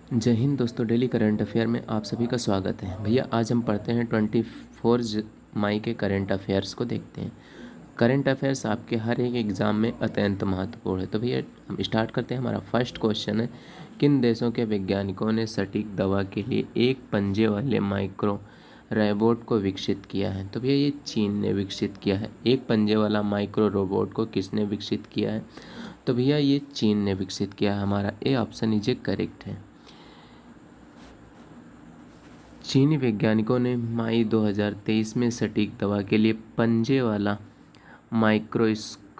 जय हिंद दोस्तों। Daily current affair में आप सभी का स्वागत है। भैया आज हम पढ़ते हैं 24 मई के करंट अफेयर्स को देखते हैं। करंट अफेयर्स आपके हर एक एग्ज़ाम में अत्यंत महत्वपूर्ण है। तो भैया हम स्टार्ट करते हैं। हमारा फर्स्ट क्वेश्चन है, किन देशों के वैज्ञानिकों ने सटीक दवा के लिए एक पंजे वाले माइक्रो रोबोट को विकसित किया है? तो भैया ये चीन ने विकसित किया है। एक पंजे वाला माइक्रो रोबोट को किसने विकसित किया है? तो भैया ये चीन ने विकसित किया है। हमारा ए ऑप्शन इज करेक्ट है। चीनी वैज्ञानिकों ने मई 2023 में सटीक दवा के लिए पंजे वाला माइक्रो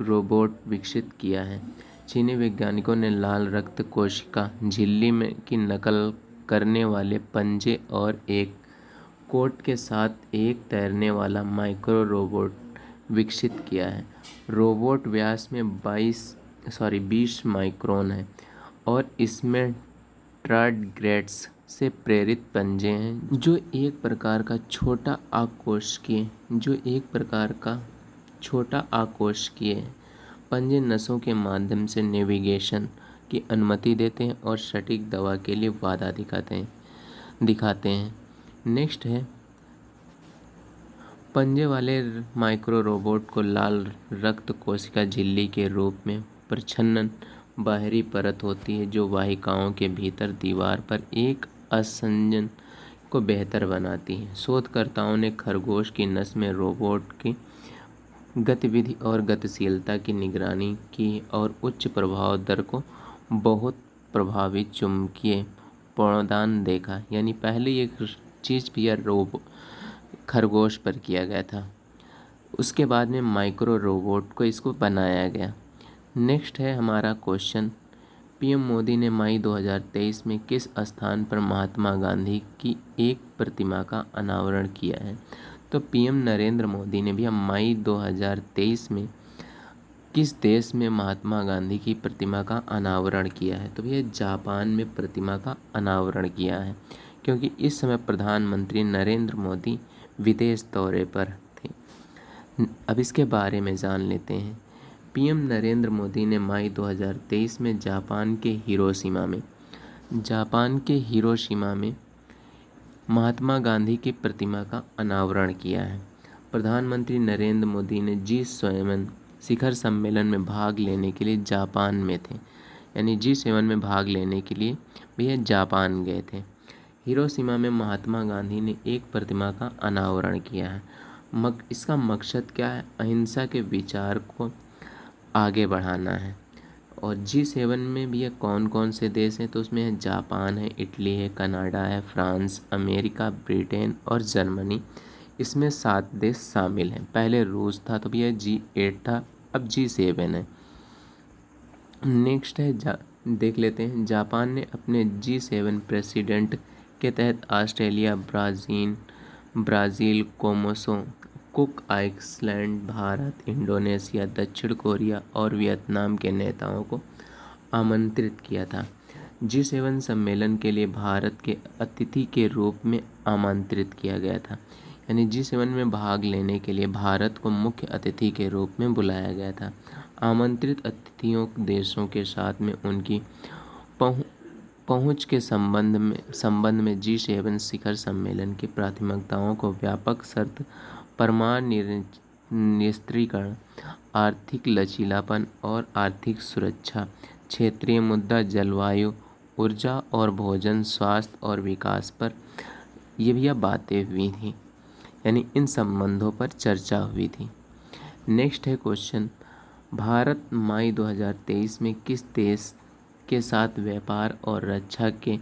रोबोट विकसित किया है। चीनी वैज्ञानिकों ने लाल रक्त कोशिका झिल्ली में की नकल करने वाले पंजे और एक कोट के साथ एक तैरने वाला माइक्रो रोबोट विकसित किया है। रोबोट व्यास में 20 माइक्रोन है और इसमें टारडग्रेड्स से प्रेरित पंजे हैं जो एक प्रकार का छोटा आकोशिकीय पंजे नसों के माध्यम से नेविगेशन की अनुमति देते हैं और सटीक दवा के लिए वादा दिखाते हैं। नेक्स्ट है, पंजे वाले माइक्रो रोबोट को लाल रक्त कोशिका झिल्ली के रूप में प्रच्छन्न बाहरी परत होती है जो वाहिकाओं के भीतर दीवार पर एक आसंजन को बेहतर बनाती है। शोधकर्ताओं ने खरगोश की नस में रोबोट की गतिविधि और गतिशीलता की निगरानी की और उच्च प्रभाव दर को बहुत प्रभावी चुंबकीय प्रणोदन देखा। यानी पहले ये चीज़ भी खरगोश पर किया गया था, उसके बाद में माइक्रो रोबोट को इसको बनाया गया। नेक्स्ट है हमारा क्वेश्चन, पीएम मोदी ने मई 2023 में किस स्थान पर महात्मा गांधी की एक प्रतिमा का अनावरण किया है? तो पीएम नरेंद्र मोदी ने भी मई 2023 में किस देश में महात्मा गांधी की प्रतिमा का अनावरण किया है? तो यह जापान में प्रतिमा का अनावरण किया है, क्योंकि इस समय प्रधानमंत्री नरेंद्र मोदी विदेश दौरे पर थे। अब इसके बारे में जान लेते हैं। पीएम नरेंद्र मोदी ने मई 2023 में जापान के हिरोशिमा में महात्मा गांधी की प्रतिमा का अनावरण किया है। प्रधानमंत्री नरेंद्र मोदी ने G7 शिखर सम्मेलन में भाग लेने के लिए जापान में थे। यानी G7 में भाग लेने के लिए भैया जापान गए थे। हिरोशिमा में महात्मा गांधी ने एक प्रतिमा का अनावरण किया है। इसका मकसद क्या है? अहिंसा के विचार को आगे बढ़ाना है। और G7 में भी ये कौन कौन से देश हैं? तो उसमें है जापान है, इटली है, कनाडा है, फ्रांस, अमेरिका, ब्रिटेन और जर्मनी। इसमें 7 देश शामिल हैं। पहले रूस था तो भी ये G8 था, अब G7 है। नेक्स्ट है देख लेते हैं, जापान ने अपने G7 प्रेसिडेंट के तहत ऑस्ट्रेलिया, ब्राज़ील, कोमोसो, कुक आइलैंड, भारत, इंडोनेशिया, दक्षिण कोरिया और वियतनाम के नेताओं को आमंत्रित किया था। G7 सम्मेलन के लिए भारत के अतिथि के रूप में आमंत्रित किया गया था। यानी G7 में भाग लेने के लिए भारत को मुख्य अतिथि के रूप में बुलाया गया था। आमंत्रित अतिथियों देशों के साथ में उनकी पहुंच के संबंध में G7 शिखर सम्मेलन की प्राथमिकताओं को व्यापक शर्त परमाणु निरस्त्रीकरण, आर्थिक लचीलापन और आर्थिक सुरक्षा, क्षेत्रीय मुद्दा, जलवायु, ऊर्जा और भोजन, स्वास्थ्य और विकास पर ये भी बातें हुई थी। यानी इन संबंधों पर चर्चा हुई थी। नेक्स्ट है क्वेश्चन, भारत मई 2023 में किस देश के साथ व्यापार और रक्षा के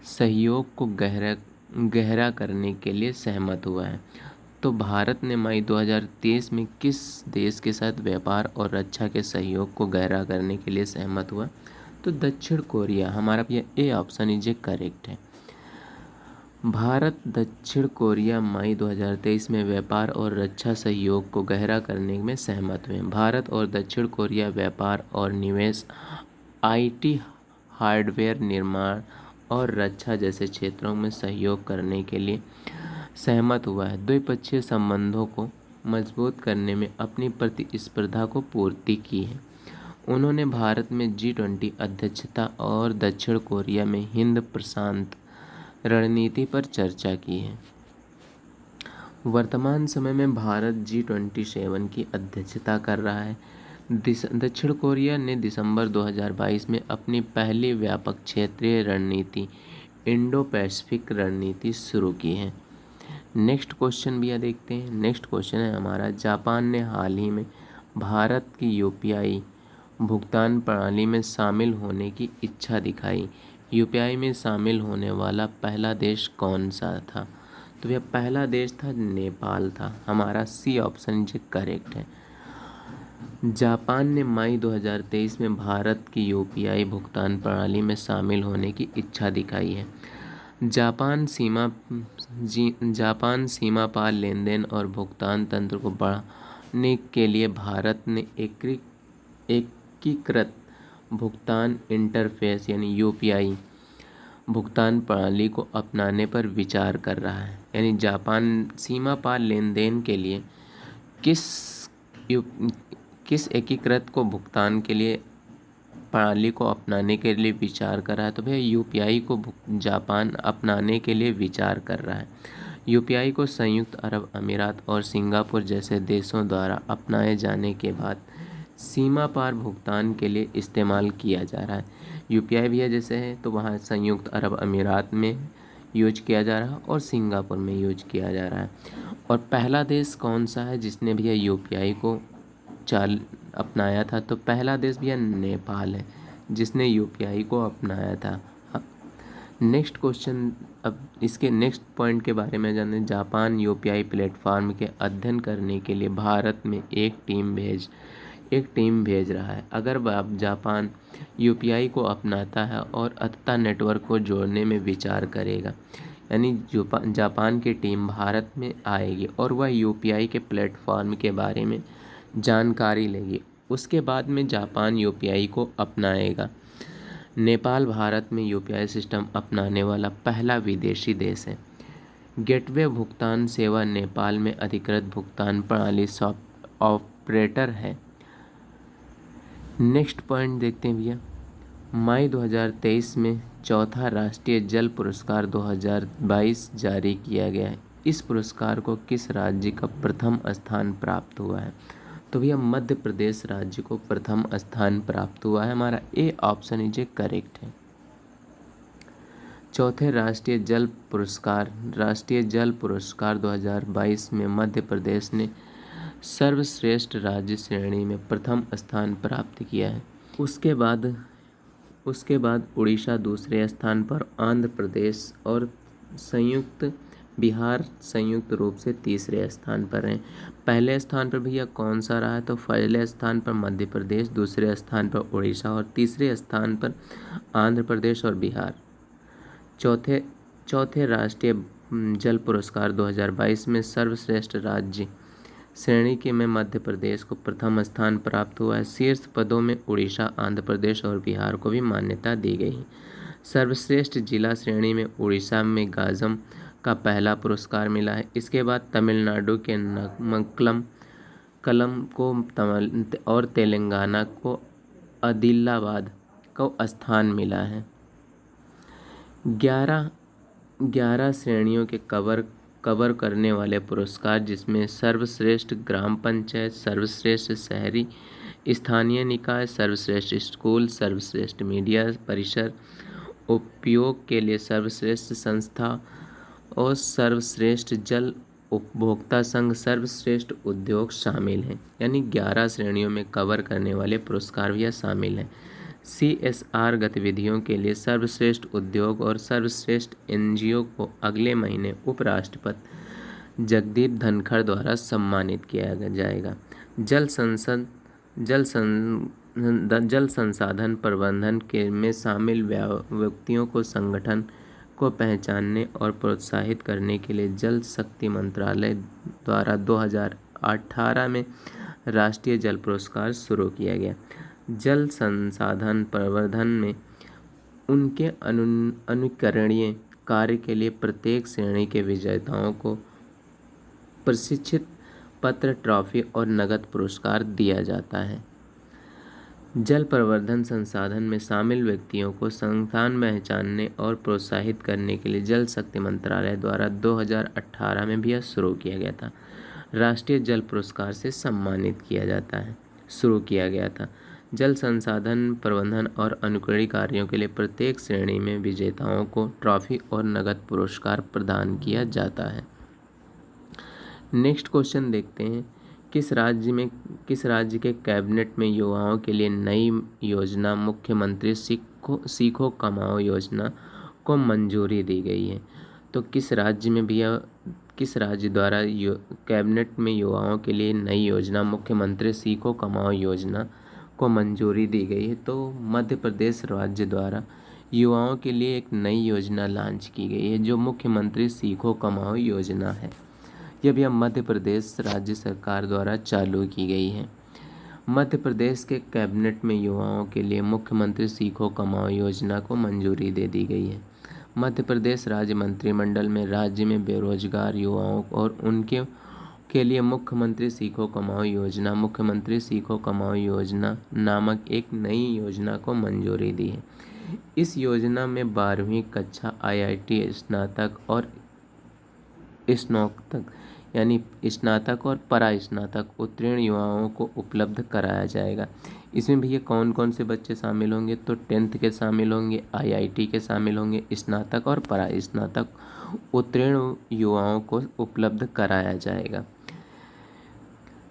सहयोग को गहरा करने के लिए सहमत हुआ है? तो भारत ने मई 2023 में किस देश के साथ व्यापार और रक्षा के सहयोग को गहरा करने के लिए सहमत हुआ? तो दक्षिण कोरिया। हमारा ये ऑप्शन इज करेक्ट है। भारत दक्षिण कोरिया मई 2023 में व्यापार और रक्षा सहयोग को गहरा करने में सहमत हुए। भारत और दक्षिण कोरिया व्यापार और निवेश, IT, हार्डवेयर निर्माण और रक्षा जैसे क्षेत्रों में सहयोग करने के लिए सहमत हुआ है। द्विपक्षीय संबंधों को मजबूत करने में अपनी प्रतिस्पर्धा को पूर्ति की है। उन्होंने भारत में G20 अध्यक्षता और दक्षिण कोरिया में हिंद प्रशांत रणनीति पर चर्चा की है। वर्तमान समय में भारत G27 की अध्यक्षता कर रहा है। दक्षिण कोरिया ने दिसंबर 2022 में अपनी पहली व्यापक क्षेत्रीय रणनीति इंडो पैसिफिक रणनीति शुरू की है। नेक्स्ट क्वेश्चन भी देखते हैं। नेक्स्ट क्वेश्चन है हमारा, जापान ने हाल ही में भारत की UPI भुगतान प्रणाली में शामिल होने की इच्छा दिखाई। UPI में शामिल होने वाला पहला देश कौन सा था? तो यह पहला देश था नेपाल था। हमारा C ऑप्शन जो करेक्ट है। जापान ने मई 2023 में भारत की UPI भुगतान प्रणाली में शामिल होने की इच्छा दिखाई है। जापान सीमा पार लेनदेन और भुगतान तंत्र को बढ़ाने के लिए भारत ने एकीकृत भुगतान इंटरफेस यानी UPI भुगतान प्रणाली को अपनाने पर विचार कर रहा है। यानी जापान सीमा पार लेनदेन के लिए किस एकीकृत को भुगतान के लिए प्रणाली को अपनाने के लिए विचार कर रहा है? तो भैया UPI को जापान अपनाने के लिए विचार कर रहा है। UPI को संयुक्त अरब अमीरात और सिंगापुर जैसे देशों द्वारा अपनाए जाने के बाद सीमा पार भुगतान के लिए इस्तेमाल किया जा रहा है। UPI भैया जैसे है तो वहाँ संयुक्त अरब अमीरात में यूज किया जा रहा है और सिंगापुर में यूज किया जा रहा है। और पहला देश कौन सा है जिसने भैया UPI को अपनाया था? तो पहला देश भैया नेपाल है जिसने UPI को अपनाया था। नेक्स्ट क्वेश्चन, अब इसके नेक्स्ट पॉइंट के बारे में जानें। जापान UPI प्लेटफॉर्म के अध्ययन करने के लिए भारत में एक टीम भेज रहा है। अगर जापान UPI को अपनाता है और अंततः नेटवर्क को जोड़ने में विचार करेगा, यानी जापान की टीम भारत में आएगी और वह UPI के प्लेटफॉर्म के बारे में जानकारी लेगी। उसके बाद में जापान UPI को अपनाएगा। नेपाल भारत में UPI सिस्टम अपनाने वाला पहला विदेशी देश है। गेटवे भुगतान सेवा नेपाल में अधिकृत भुगतान प्रणाली ऑपरेटर है। नेक्स्ट पॉइंट देखते हैं भैया। मई 2023 में चौथा राष्ट्रीय जल पुरस्कार 2022 जारी किया गया है। इस पुरस्कार को किस राज्य का प्रथम स्थान प्राप्त हुआ है? तो भैया मध्य प्रदेश राज्य को प्रथम स्थान प्राप्त हुआ है। हमारा A ऑप्शन इज करेक्ट है। चौथे राष्ट्रीय जल पुरस्कार 2022 में मध्य प्रदेश ने सर्वश्रेष्ठ राज्य श्रेणी में प्रथम स्थान प्राप्त किया है। उसके बाद उड़ीसा दूसरे स्थान पर, आंध्र प्रदेश और बिहार संयुक्त रूप से तीसरे स्थान पर हैं। पहले स्थान पर भैया कौन सा रहा है? तो पहले स्थान पर मध्य प्रदेश, दूसरे स्थान पर उड़ीसा और तीसरे स्थान पर आंध्र प्रदेश और बिहार। चौथे राष्ट्रीय जल पुरस्कार 2022 में सर्वश्रेष्ठ राज्य श्रेणी के में मध्य प्रदेश को प्रथम स्थान प्राप्त हुआ है। शीर्ष पदों में उड़ीसा, आंध्र प्रदेश और बिहार को भी मान्यता दी गई है। सर्वश्रेष्ठ जिला श्रेणी में उड़ीसा में गाजम का पहला पुरस्कार मिला है। इसके बाद तमिलनाडु के कलम को और तेलंगाना को आदिलाबाद को स्थान मिला है। 11 श्रेणियों के कवर करने वाले पुरस्कार, जिसमें सर्वश्रेष्ठ ग्राम पंचायत, सर्वश्रेष्ठ शहरी स्थानीय निकाय, सर्वश्रेष्ठ स्कूल, सर्वश्रेष्ठ मीडिया परिसर, उपयोग के लिए सर्वश्रेष्ठ संस्था और सर्वश्रेष्ठ जल उपभोक्ता संघ, सर्वश्रेष्ठ उद्योग शामिल हैं। यानी 11 श्रेणियों में कवर करने वाले पुरस्कार भी शामिल हैं। CSR गतिविधियों के लिए सर्वश्रेष्ठ उद्योग और सर्वश्रेष्ठ NGO को अगले महीने उपराष्ट्रपति जगदीप धनखड़ द्वारा सम्मानित किया जाएगा। जल संसाधन प्रबंधन के में शामिल व्यक्तियों को संगठन को पहचानने और प्रोत्साहित करने के लिए जल शक्ति मंत्रालय द्वारा 2018 में राष्ट्रीय जल पुरस्कार शुरू किया गया। जल संसाधन प्रबंधन में उनके अनुकरणीय कार्य के लिए प्रत्येक श्रेणी के विजेताओं को प्रशिक्षित पत्र, ट्रॉफी और नगद पुरस्कार दिया जाता है। जल प्रबंधन संसाधन में शामिल व्यक्तियों को संस्थान में पहचानने और प्रोत्साहित करने के लिए जल शक्ति मंत्रालय द्वारा 2018 में भी यह शुरू किया गया था। राष्ट्रीय जल पुरस्कार से सम्मानित किया जाता है शुरू किया गया था। जल संसाधन प्रबंधन और अनुकरणीय कार्यों के लिए प्रत्येक श्रेणी में विजेताओं को ट्रॉफी और नगद पुरस्कार प्रदान किया जाता है। नेक्स्ट क्वेश्चन देखते हैं, किस राज्य के कैबिनेट में युवाओं के लिए नई योजना मुख्यमंत्री सीखो कमाओ योजना को मंजूरी दी गई है? तो किस राज्य द्वारा कैबिनेट में युवाओं के लिए नई योजना मुख्यमंत्री सीखो कमाओ योजना को मंजूरी दी गई है? तो मध्य प्रदेश राज्य द्वारा युवाओं के लिए एक नई योजना लॉन्च की गई है जो मुख्यमंत्री सीखो कमाओ योजना है। यह भी मध्य प्रदेश राज्य सरकार द्वारा चालू की गई है। मध्य प्रदेश के कैबिनेट में युवाओं के लिए मुख्यमंत्री सीखो कमाओ योजना को मंजूरी दे दी गई है। मध्य प्रदेश राज्य मंत्रिमंडल में राज्य में बेरोजगार युवाओं और उनके के लिए मुख्यमंत्री सीखो कमाओ योजना नामक एक नई योजना को मंजूरी दी है। इस योजना में 12वीं कक्षा IIT स्नातक और परास्नातक उत्तीर्ण युवाओं को उपलब्ध कराया जाएगा। इसमें भैया कौन कौन से बच्चे शामिल होंगे? तो 10th के शामिल होंगे, IIT के शामिल होंगे, स्नातक और परास्नातक उत्तीर्ण युवाओं को उपलब्ध कराया जाएगा।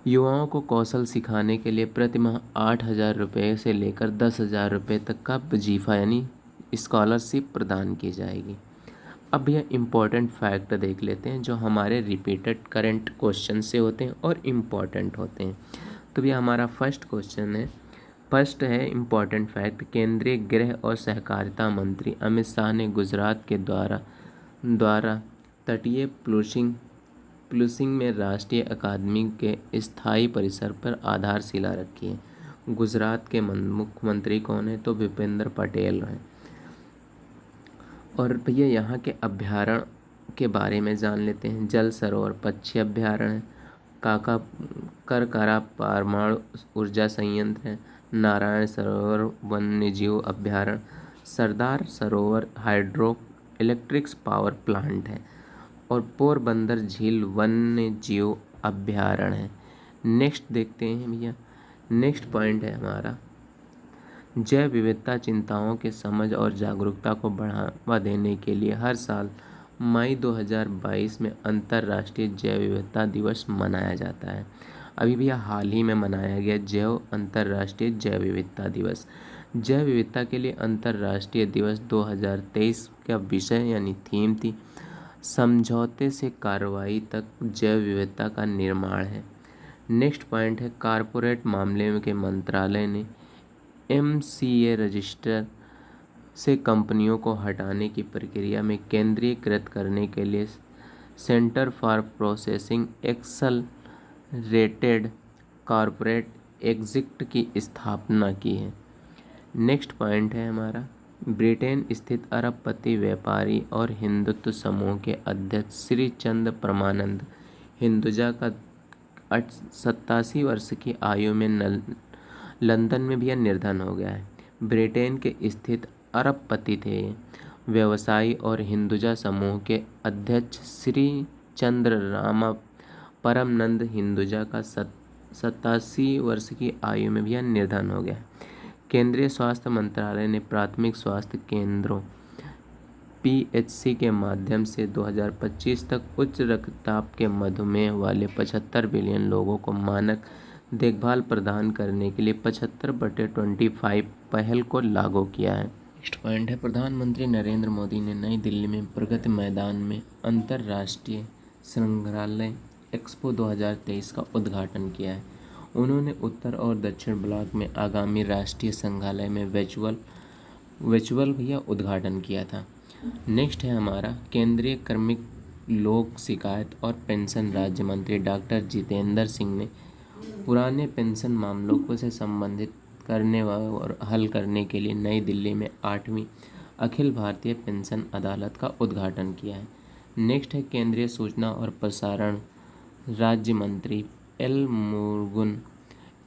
युवाओं को कौशल सिखाने के लिए प्रतिमाह 8,000 रुपये से लेकर 10,000 रुपये तक का वजीफा यानी स्कॉलरशिप प्रदान की जाएगी। अब यह इम्पॉर्टेंट फैक्ट देख लेते हैं जो हमारे रिपीटेड करंट क्वेश्चन से होते हैं और इम्पॉर्टेंट होते हैं। तो भैया हमारा फर्स्ट है इम्पॉर्टेंट फैक्ट, केंद्रीय गृह और सहकारिता मंत्री अमित शाह ने गुजरात के द्वारा तटीय प्लूसिंग में राष्ट्रीय अकादमी के स्थायी परिसर पर आधारशिला रखी है। गुजरात के मुख्यमंत्री कौन है? तो भूपेंद्र पटेल हैं। और भैया यहाँ के अभ्यारण्य के बारे में जान लेते हैं। जल सरोवर पक्षी अभ्यारण्य, करकरा परमाणु ऊर्जा संयंत्र है, नारायण सरोवर वन्यजीव अभ्यारण्य, Sardar Sarovar hydro electric power plant है और पोरबंदर झील वन्यजीव अभ्यारण्य है। नेक्स्ट देखते हैं भैया, नेक्स्ट पॉइंट है हमारा जैव विविधता चिंताओं के समझ और जागरूकता को बढ़ावा देने के लिए हर साल मई 2022 में अंतर्राष्ट्रीय जैव विविधता दिवस मनाया जाता है। अभी भी हाल ही में मनाया गया अंतर्राष्ट्रीय जैव विविधता दिवस। जैव विविधता के लिए अंतर्राष्ट्रीय दिवस 2023 का विषय यानी थीम थी समझौते से कार्रवाई तक जैव विविधता का निर्माण है। नेक्स्ट पॉइंट है कारपोरेट मामले के मंत्रालय ने MCA रजिस्टर से कंपनियों को हटाने की प्रक्रिया में केंद्रीकृत करने के लिए centre for processing accelerated corporate exit की स्थापना की है। नेक्स्ट पॉइंट है हमारा ब्रिटेन स्थित अरबपति व्यापारी और हिंदुत्व समूह के अध्यक्ष श्री चंद परमानंद हिंदुजा का 87 वर्ष की आयु में लंदन में भी यह निधन हो गया है। ब्रिटेन के स्थित अरबपति थे व्यवसायी और हिंदुजा समूह के अध्यक्ष श्री चंद्र रामा परमानंद हिंदुजा का 87 वर्ष की आयु में भी यह निधन हो गया है। केंद्रीय स्वास्थ्य मंत्रालय ने प्राथमिक स्वास्थ्य केंद्रों PHC के माध्यम से 2025 तक उच्च रक्तचाप के मधुमेह वाले 75 बिलियन लोगों को मानक देखभाल प्रदान करने के लिए 75/25 पहल को लागू किया है। नेक्स्ट पॉइंट है प्रधानमंत्री नरेंद्र मोदी ने नई दिल्ली में प्रगति मैदान में अंतर्राष्ट्रीय संग्रहालय एक्सपो 2023 का उद्घाटन किया है। उन्होंने उत्तर और दक्षिण ब्लॉक में आगामी राष्ट्रीय संग्रहालय में वर्चुअल भैया उद्घाटन किया था। नेक्स्ट है हमारा केंद्रीय कार्मिक लोक शिकायत और पेंशन राज्य मंत्री डॉक्टर जितेंद्र सिंह ने पुराने पेंशन मामलों को से संबंधित करने और हल करने के लिए नई दिल्ली में 8वीं अखिल भारतीय पेंशन अदालत का उद्घाटन किया है। नेक्स्ट है केंद्रीय सूचना और प्रसारण राज्य मंत्री एल मुरुगन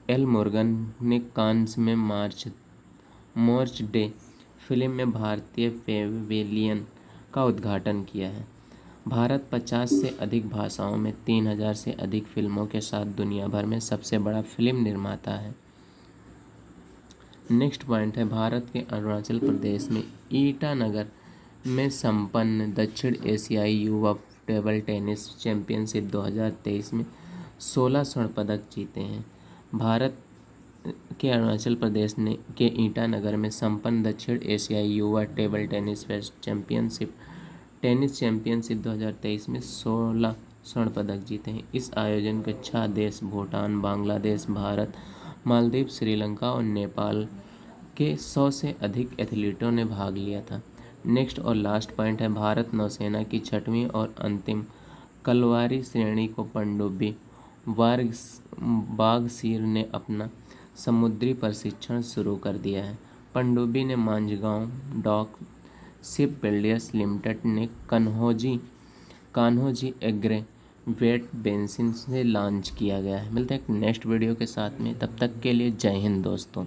एल मोर्गन ने कांस में मार्च डे फिल्म में भारतीय पेविलियन का उद्घाटन किया है। भारत 50 से अधिक भाषाओं में 3000 से अधिक फिल्मों के साथ दुनिया भर में सबसे बड़ा फिल्म निर्माता है। नेक्स्ट पॉइंट है, भारत के अरुणाचल प्रदेश में ईटानगर में संपन्न दक्षिण एशियाई युवा टेबल टेनिस चैंपियनशिप 2023 में 16 स्वर्ण पदक जीते हैं। भारत के अरुणाचल प्रदेश ने के ईटानगर में संपन्न दक्षिण एशियाई युवा टेबल टेनिस चैंपियनशिप 2023 में 16 स्वर्ण पदक जीते हैं। इस आयोजन के 6 देश भूटान, बांग्लादेश, भारत, मालदीव, श्रीलंका और नेपाल के 100 से अधिक एथलीटों ने भाग लिया था। नेक्स्ट और लास्ट पॉइंट है, भारत नौसेना की 6वीं और अंतिम कलवारी श्रेणी को पनडुब्बी बागसीर ने अपना समुद्री प्रशिक्षण शुरू कर दिया है। पनडुब्बी ने मांझगांव डॉक शिप बिल्डर्स लिमिटेड ने कान्होजी एग्रे वेट बेंसिन से लॉन्च किया गया है। मिलते हैं एक नेक्स्ट वीडियो के साथ में, तब तक के लिए जय हिंद दोस्तों।